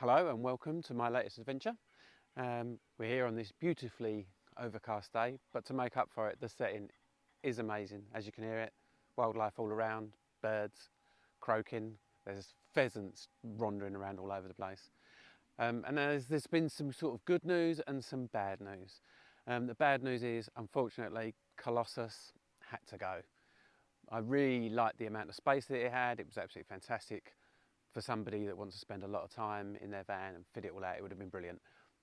Hello and welcome to my latest adventure. We're here on this beautifully overcast day, but to make up for it, the setting is amazing. As you can hear it, wildlife all around, birds croaking, there's pheasants wandering around all over the place. And there's been some sort of good news and some bad news. The bad news is, unfortunately, Colossus had to go. I really liked the amount of space that it had. It was absolutely fantastic. For somebody that wants to spend a lot of time in their van and fit it all out, it would have been brilliant.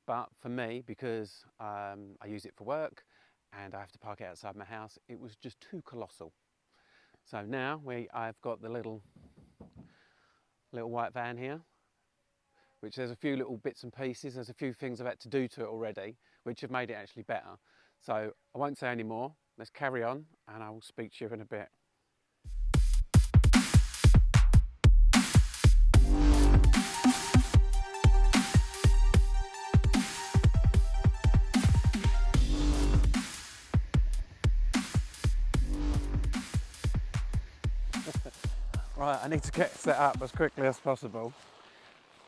But for me, because I use it for work and I have to park it outside my house, it was just too colossal. So now I've got the little white van here, which there's a few little bits and pieces, there's a few things I've had to do to it already, which have made it actually better. So I won't say any more, let's carry on and I will speak to you in a bit. Right, I need to get set up as quickly as possible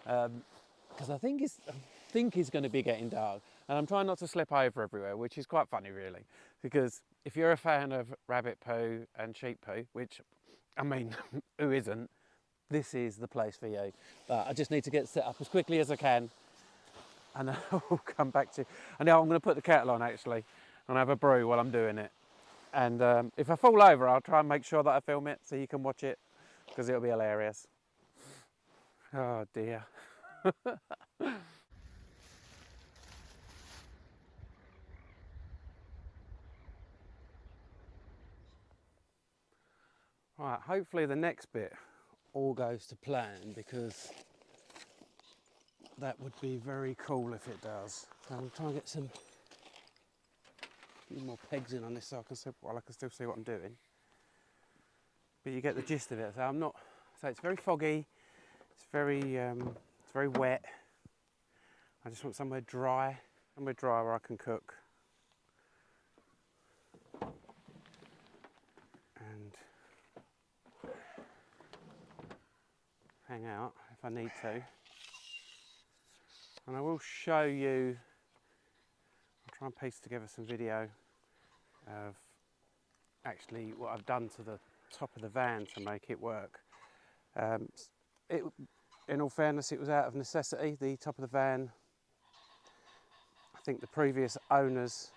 because I think it's going to be getting dark, and I'm trying not to slip over everywhere, which is quite funny really, because if you're a fan of rabbit poo and sheep poo, which I mean who isn't, this is the place for you. But I just need to get set up as quickly as I can and I'll come back to you. And now I'm going to put the kettle on actually and have a brew while I'm doing it. And if I fall over, I'll try and make sure that I film it so you can watch it, because it'll be hilarious. Oh dear. Right, hopefully the next bit all goes to plan, because that would be very cool if it does. So I'm trying to get some few more pegs in on this so I can still see what I'm doing. But you get the gist of it. So it's very foggy, it's very wet. I just want somewhere dry where I can cook. And hang out if I need to. And I will show you, I'll try and piece together some video of actually what I've done to the top of the van to make it work. In all fairness, it was out of necessity. The top of the van, I think the previous owners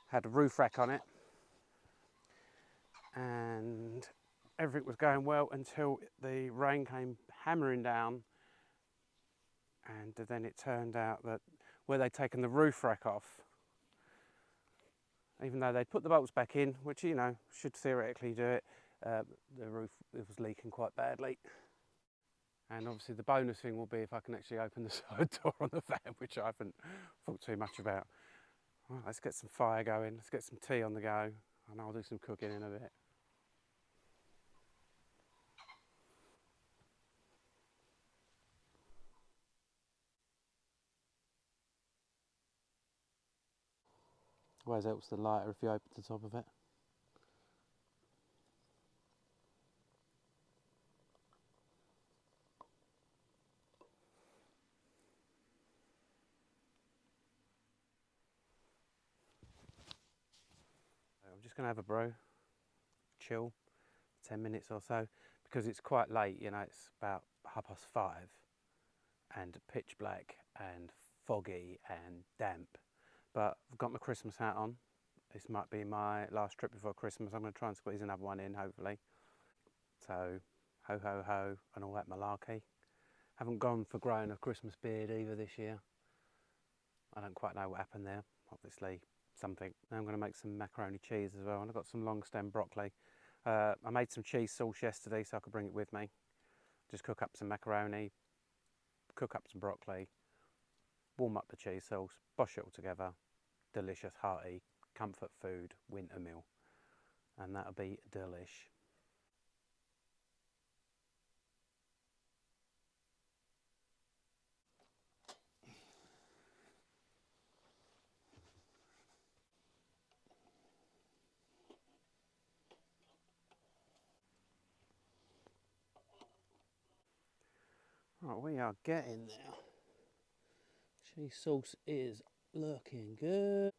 had a roof rack on it, and everything was going well until the rain came hammering down, and then it turned out that where they'd taken the roof rack off, even though they'd put the bolts back in, which you know should theoretically do it, the roof was leaking quite badly. And obviously the bonus thing will be if I can actually open the side door on the van, which I haven't thought too much about. Right, let's get some fire going, let's get some tea on the go, and I'll do some cooking in a bit. Always helps the lighter if you open the top of it. I'm just going to have a brew, chill, 10 minutes or so, because it's quite late, you know, it's about 5:30 and pitch black and foggy and damp. But I've got my Christmas hat on. This might be my last trip before Christmas. I'm going to try and squeeze another one in, hopefully. So, ho ho ho and all that malarkey. Haven't gone for growing a Christmas beard either this year. I don't quite know what happened there. Obviously something. Now I'm going to make some macaroni cheese as well, and I've got some long stem broccoli. I made some cheese sauce yesterday so I could bring it with me. Just cook up some macaroni, cook up some broccoli, warm up the cheese sauce, bosh it all together. Delicious, hearty, comfort food, winter meal. And that'll be delish. Right, we are getting there. Cheese sauce is looking good.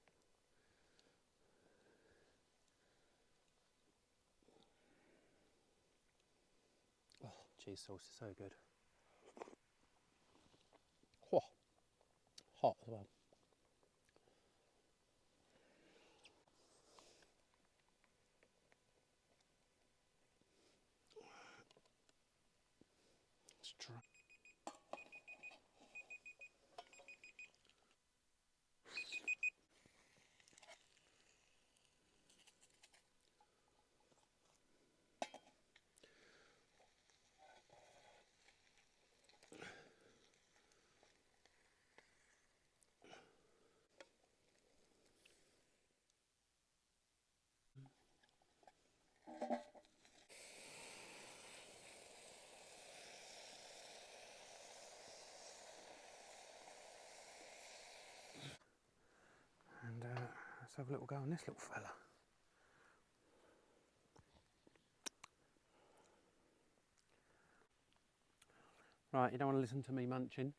Oh, cheese sauce is so good. Oh, hot as well. Let's try. And let's have a little go on this little fella. Right, you don't want to listen to me munching,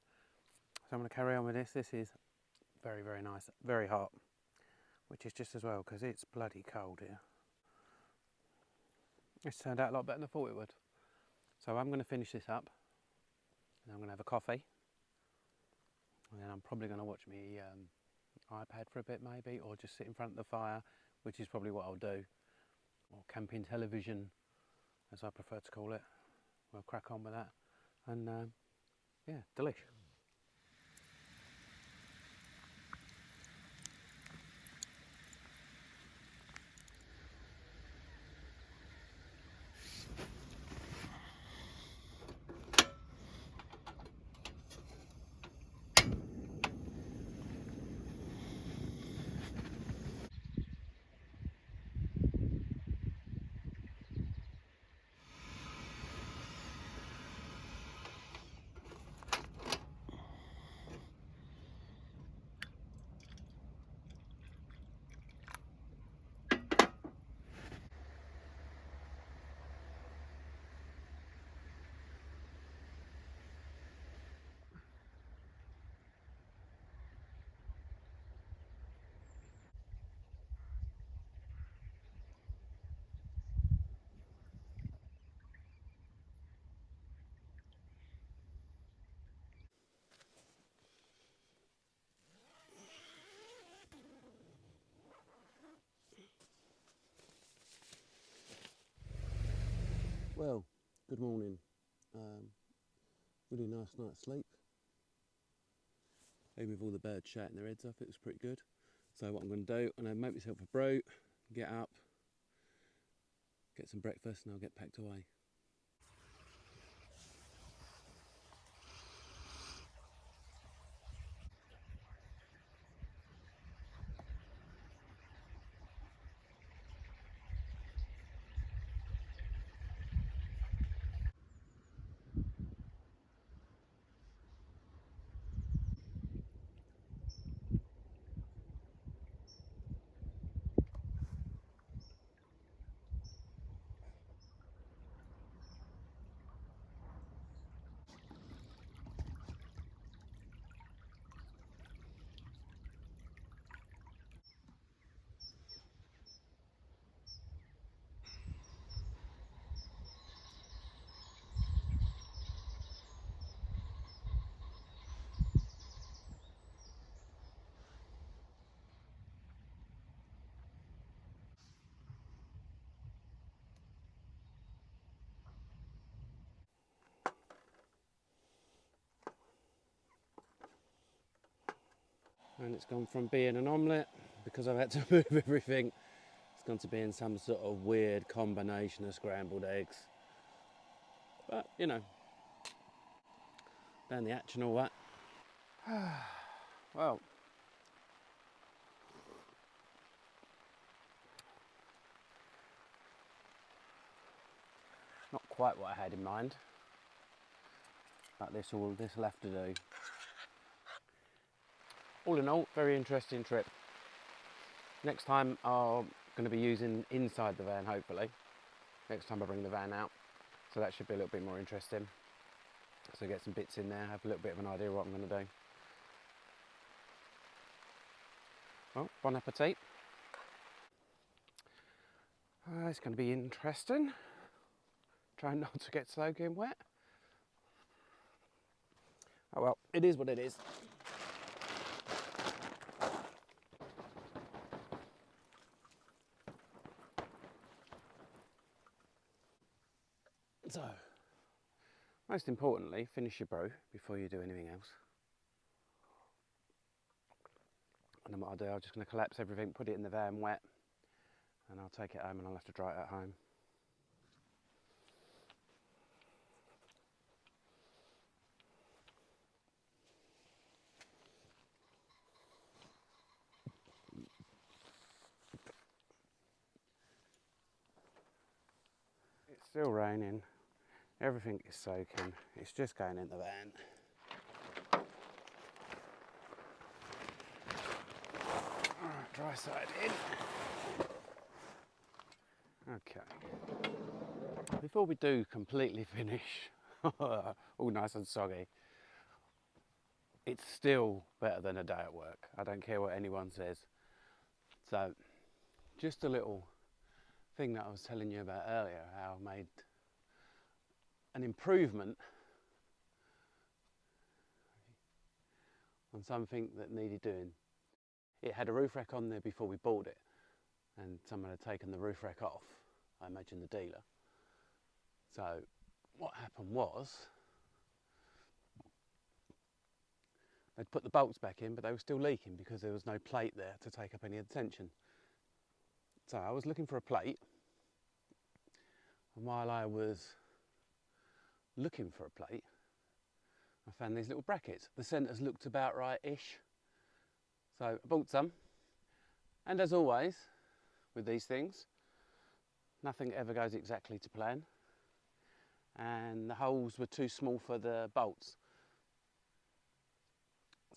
so I'm going to carry on with this. This is very, very nice, very hot, which is just as well because it's bloody cold here. It's turned out a lot better than I thought it would. So I'm going to finish this up, and I'm going to have a coffee, and then I'm probably going to watch my iPad for a bit maybe, or just sit in front of the fire, which is probably what I'll do, or camping television, as I prefer to call it. We'll crack on with that, and yeah, delish. Well, good morning. Really nice night's sleep. Even with all the birds shouting their heads off, it was pretty good. So what I'm going to do, I'm going to make myself a brew, get up, get some breakfast, and I'll get packed away. And it's gone from being an omelette, because I've had to move everything, it's gone to being some sort of weird combination of scrambled eggs. But, you know, down the hatch and all that. Well, not quite what I had in mind, but this will have to do. All in all, very interesting trip. Next time I'm going to be using inside the van, hopefully. Next time I bring the van out. So that should be a little bit more interesting. So get some bits in there, have a little bit of an idea of what I'm going to do. Well, bon appetit. It's going to be interesting. Trying not to get soaking wet. Oh well, it is what it is. So, most importantly, finish your brew before you do anything else. And then what I'll do, I'm just going to collapse everything, put it in the van wet, and I'll take it home and I'll have to dry it at home. It's still raining, everything is soaking, it's just going in the van. Dry side in. Okay. Before we do completely finish, all nice and soggy, it's still better than a day at work. I don't care what anyone says. So, just a little thing that I was telling you about earlier, how I made an improvement on something that needed doing. It had a roof rack on there before we bought it, and someone had taken the roof rack off, I imagine the dealer. So what happened was, they'd put the bolts back in, but they were still leaking because there was no plate there to take up any tension. So I was looking for a plate, and while I was looking for a plate, I found these little brackets. The centres looked about right-ish. So I bought some, and as always with these things, nothing ever goes exactly to plan, and the holes were too small for the bolts.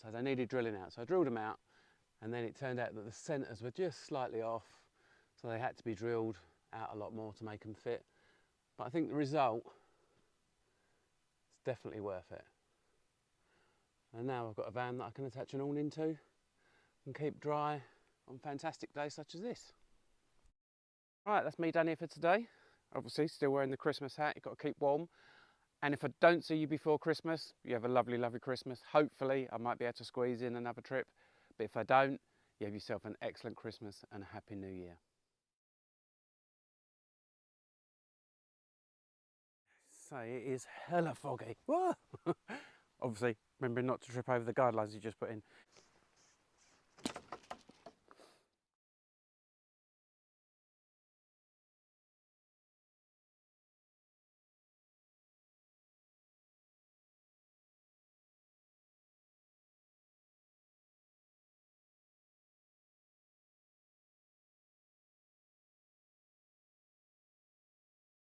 So they needed drilling out. So I drilled them out, and then it turned out that the centres were just slightly off, so they had to be drilled out a lot more to make them fit. But I think the result is definitely worth it. And now I've got a van that I can attach an awning to and keep dry on fantastic days such as this. Right, that's me done here for today. Obviously still wearing the Christmas hat, you've got to keep warm. And if I don't see you before Christmas, you have a lovely, lovely Christmas. Hopefully I might be able to squeeze in another trip. But if I don't, you have yourself an excellent Christmas and a happy New Year. So it is hella foggy. Obviously, remembering not to trip over the guidelines you just put in.